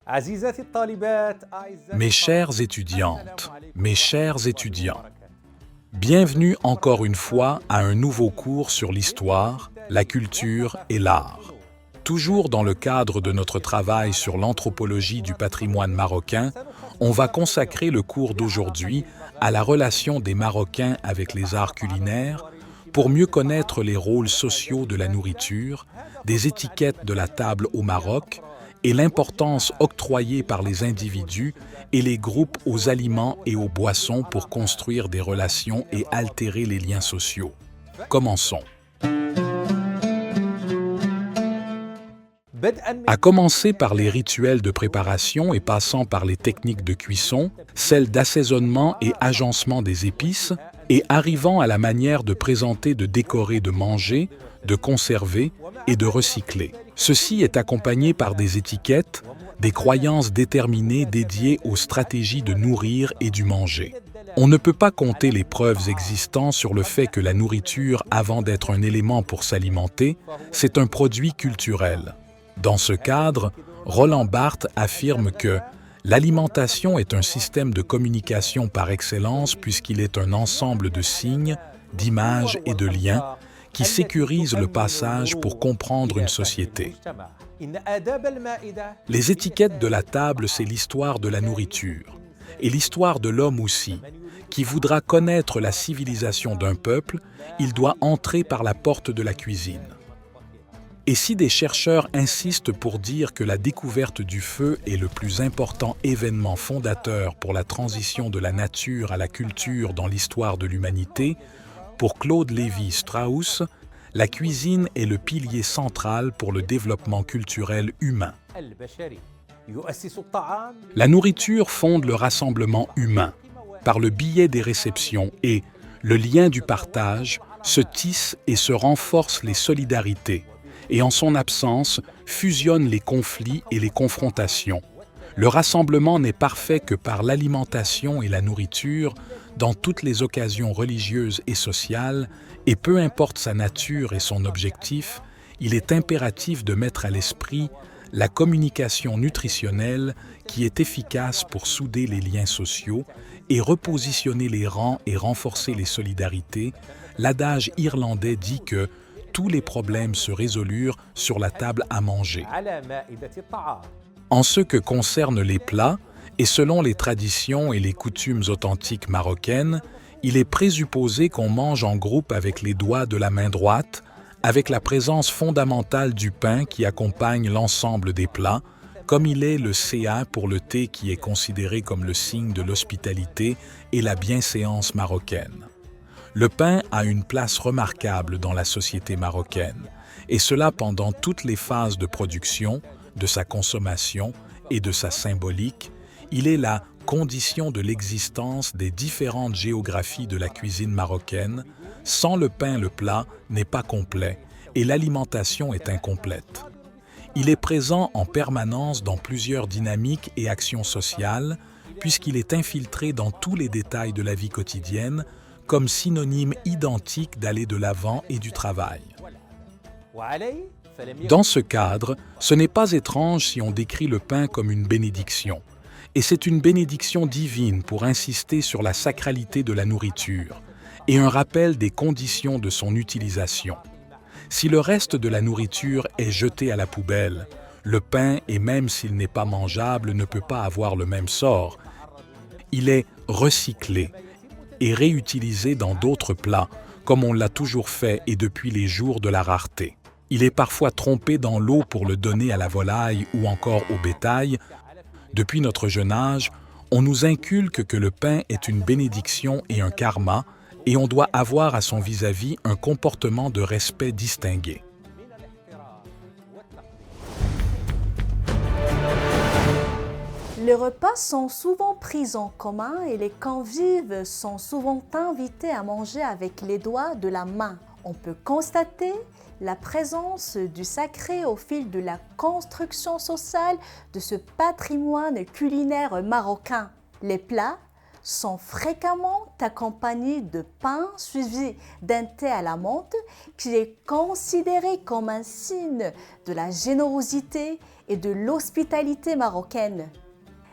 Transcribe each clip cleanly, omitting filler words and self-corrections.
عزيزاتي الطالبات أعزائي Mes chères étudiantes, mes chers étudiants, bienvenue encore une fois à un nouveau cours sur l'histoire, la culture et l'art. Toujours dans le cadre de notre travail sur l'anthropologie du patrimoine marocain, on va consacrer le cours d'aujourd'hui à la relation des Marocains avec les arts culinaires pour mieux connaître les rôles sociaux de la nourriture, des étiquettes de la table au Maroc et l'importance octroyée par les individus et les groupes aux aliments et aux boissons pour construire des relations et altérer les liens sociaux. Commençons. À commencer par les rituels de préparation et passant par les techniques de cuisson, celles d'assaisonnement et agencement des épices, et arrivant à la manière de présenter, de décorer, de manger, de conserver et de recycler. Ceci est accompagné par des étiquettes, des croyances déterminées dédiées aux stratégies de nourrir et du manger. On ne peut pas compter les preuves existantes sur le fait que la nourriture, avant d'être un élément pour s'alimenter, c'est un produit culturel. Dans ce cadre, Roland Barthes affirme que l'alimentation est un système de communication par excellence puisqu'il est un ensemble de signes, d'images et de liens qui sécurisent le passage pour comprendre une société. Les étiquettes de la table, c'est l'histoire de la nourriture, et l'histoire de l'homme aussi. Qui voudra connaître la civilisation d'un peuple, il doit entrer par la porte de la cuisine. Et si des chercheurs insistent pour dire que la découverte du feu est le plus important événement fondateur pour la transition de la nature à la culture dans l'histoire de l'humanité, pour Claude Lévi-Strauss, la cuisine est le pilier central pour le développement culturel humain. La nourriture fonde le rassemblement humain. Par le biais des réceptions et le lien du partage, se tissent et se renforcent les solidarités, et en son absence, fusionnent les conflits et les confrontations. Le rassemblement n'est parfait que par l'alimentation et la nourriture dans toutes les occasions religieuses et sociales, et peu importe sa nature et son objectif, il est impératif de mettre à l'esprit la communication nutritionnelle qui est efficace pour souder les liens sociaux et repositionner les rangs et renforcer les solidarités. L'adage irlandais dit que tous les problèmes se résolurent sur la table à manger. En ce que concerne les plats, et selon les traditions et les coutumes authentiques marocaines, il est présupposé qu'on mange en groupe avec les doigts de la main droite, avec la présence fondamentale du pain qui accompagne l'ensemble des plats, comme il est le CA pour le thé qui est considéré comme le signe de l'hospitalité et la bienséance marocaine. Le pain a une place remarquable dans la société marocaine, et cela pendant toutes les phases de production, de sa consommation et de sa symbolique. Il est la condition de l'existence des différentes géographies de la cuisine marocaine. Sans le pain, le plat n'est pas complet et l'alimentation est incomplète. Il est présent en permanence dans plusieurs dynamiques et actions sociales, puisqu'il est infiltré dans tous les détails de la vie quotidienne, comme synonyme identique d'aller de l'avant et du travail. Dans ce cadre, ce n'est pas étrange si on décrit le pain comme une bénédiction. Et c'est une bénédiction divine pour insister sur la sacralité de la nourriture et un rappel des conditions de son utilisation. Si le reste de la nourriture est jeté à la poubelle, le pain, et même s'il n'est pas mangeable, ne peut pas avoir le même sort. Il est recyclé et réutilisé dans d'autres plats, comme on l'a toujours fait et depuis les jours de la rareté. Il est parfois trempé dans l'eau pour le donner à la volaille ou encore au bétail. Depuis notre jeune âge, on nous inculque que le pain est une bénédiction et un karma, et on doit avoir à son vis-à-vis un comportement de respect distingué. Les repas sont souvent pris en commun et les convives sont souvent invités à manger avec les doigts de la main. On peut constater la présence du sacré au fil de la construction sociale de ce patrimoine culinaire marocain. Les plats sont fréquemment accompagnés de pain suivi d'un thé à la menthe qui est considéré comme un signe de la générosité et de l'hospitalité marocaine.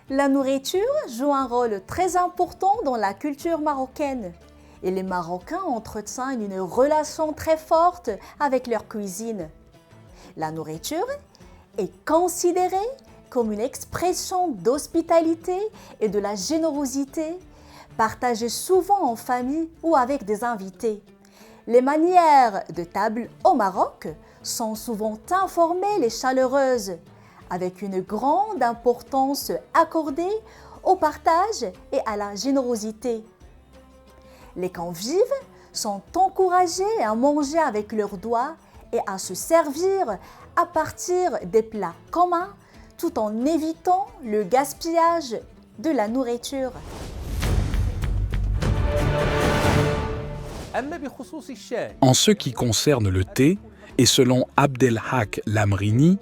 La nourriture joue un rôle très important dans la culture marocaine et les Marocains entretiennent une relation très forte avec leur cuisine. La nourriture est considérée comme une expression d'hospitalité et de la générosité, partagée souvent en famille ou avec des invités. Les manières de table au Maroc sont souvent informelles et chaleureuses, avec une grande importance accordée au partage et à la générosité. Les convives sont encouragés à manger avec leurs doigts et à se servir à partir des plats communs, tout en évitant le gaspillage de la nourriture. En ce qui concerne le thé, et selon Abdelhak Lamrini,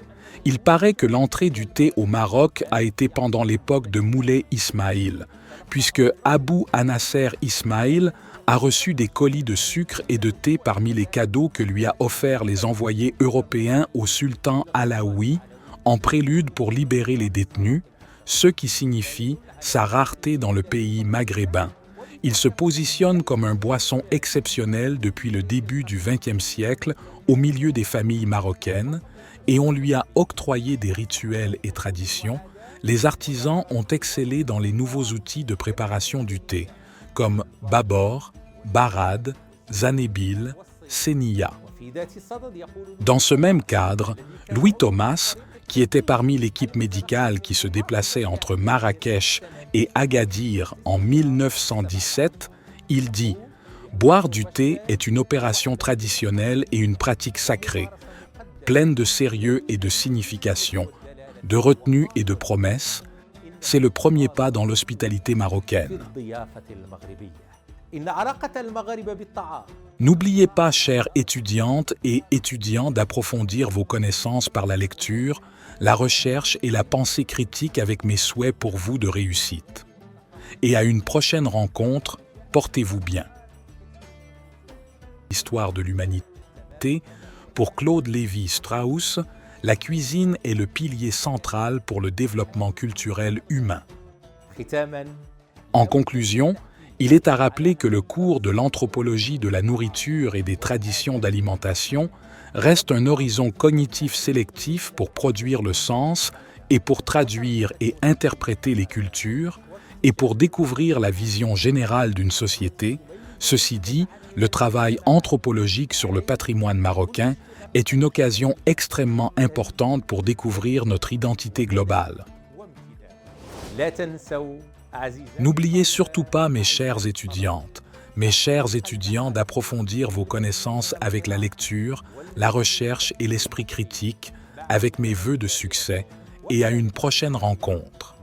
il paraît que l'entrée du thé au Maroc a été pendant l'époque de Moulay Ismaïl, puisque Abou Anasser Ismaïl a reçu des colis de sucre et de thé parmi les cadeaux que lui a offerts les envoyés européens au sultan alaoui en prélude pour libérer les détenus, ce qui signifie sa rareté dans le pays maghrébin. Il se positionne comme un boisson exceptionnel depuis le début du XXe siècle au milieu des familles marocaines et on lui a octroyé des rituels et traditions. Les artisans ont excellé dans les nouveaux outils de préparation du thé, comme babor, barad, zanébil, sénia. Dans ce même cadre, Louis Thomas, qui était parmi l'équipe médicale qui se déplaçait entre Marrakech et Agadir en 1917, il dit « Boire du thé est une opération traditionnelle et une pratique sacrée, pleine de sérieux et de signification, de retenue et de promesses. C'est le premier pas dans l'hospitalité marocaine. » N'oubliez pas, chères étudiantes et étudiants, d'approfondir vos connaissances par la lecture, la recherche et la pensée critique avec mes souhaits pour vous de réussite. Et à une prochaine rencontre, portez-vous bien. Histoire de l'humanité, pour Claude Lévi-Strauss, la cuisine est le pilier central pour le développement culturel humain. En conclusion, il est à rappeler que le cours de l'anthropologie de la nourriture et des traditions d'alimentation reste un horizon cognitif sélectif pour produire le sens et pour traduire et interpréter les cultures et pour découvrir la vision générale d'une société. Ceci dit, le travail anthropologique sur le patrimoine marocain est une occasion extrêmement importante pour découvrir notre identité globale. N'oubliez surtout pas, mes chères étudiantes, mes chers étudiants, d'approfondir vos connaissances avec la lecture, la recherche et l'esprit critique, avec mes vœux de succès, et à une prochaine rencontre.